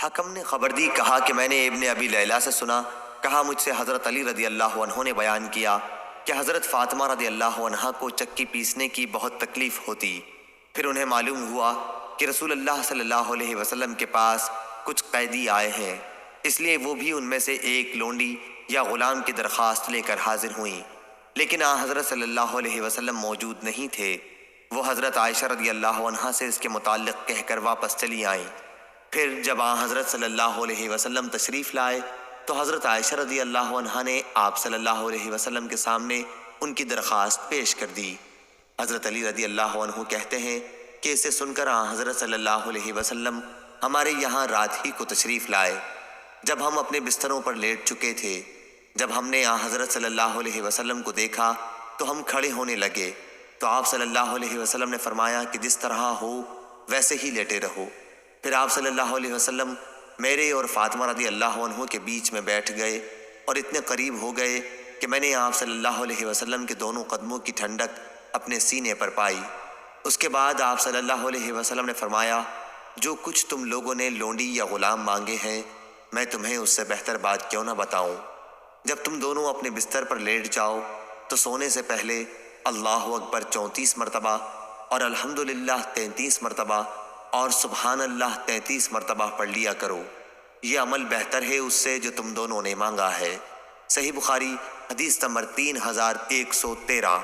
حکم نے خبر دی، کہا کہ میں نے ابن ابی لیلہ سے سنا، کہا مجھ سے حضرت علی رضی اللہ عنہ نے بیان کیا کہ حضرت فاطمہ رضی اللہ عنہا کو چکی پیسنے کی بہت تکلیف ہوتی۔ پھر انہیں معلوم ہوا کہ رسول اللہ صلی اللہ علیہ وسلم کے پاس کچھ قیدی آئے ہیں، اس لیے وہ بھی ان میں سے ایک لونڈی یا غلام کی درخواست لے کر حاضر ہوئیں، لیکن حضرت صلی اللہ علیہ وسلم موجود نہیں تھے۔ وہ حضرت عائشہ رضی اللہ عنہا سے اس کے متعلق کہہ کر واپس چلی آئیں۔ پھر جب حضرت صلی اللہ علیہ وسلم تشریف لائے تو حضرت عائشہ رضی اللہ عنہا نے آپ صلی اللہ علیہ وسلم کے سامنے ان کی درخواست پیش کر دی۔ حضرت علی رضی اللہ عنہ کہتے ہیں کہ اسے سن کر حضرت صلی اللہ علیہ وسلم ہمارے یہاں رات ہی کو تشریف لائے، جب ہم اپنے بستروں پر لیٹ چکے تھے۔ جب ہم نے حضرت صلی اللہ علیہ وسلم کو دیکھا تو ہم کھڑے ہونے لگے، تو آپ صلی اللہ علیہ وسلم نے فرمایا کہ جس طرح ہو ویسے ہی لیٹے رہو۔ پھر آپ صلی اللہ علیہ وسلم میرے اور فاطمہ رضی اللہ عنہ کے بیچ میں بیٹھ گئے اور اتنے قریب ہو گئے کہ میں نے آپ صلی اللہ علیہ وسلم کے دونوں قدموں کی ٹھنڈک اپنے سینے پر پائی۔ اس کے بعد آپ صلی اللہ علیہ وسلم نے فرمایا، جو کچھ تم لوگوں نے لونڈی یا غلام مانگے ہیں، میں تمہیں اس سے بہتر بات کیوں نہ بتاؤں۔ جب تم دونوں اپنے بستر پر لیٹ جاؤ تو سونے سے پہلے اللہ اکبر 34 مرتبہ اور الحمدللہ 33 مرتبہ اور سبحان اللہ 33 مرتبہ پڑھ لیا کرو، یہ عمل بہتر ہے اس سے جو تم دونوں نے مانگا ہے۔ صحیح بخاری حدیث نمبر 3113۔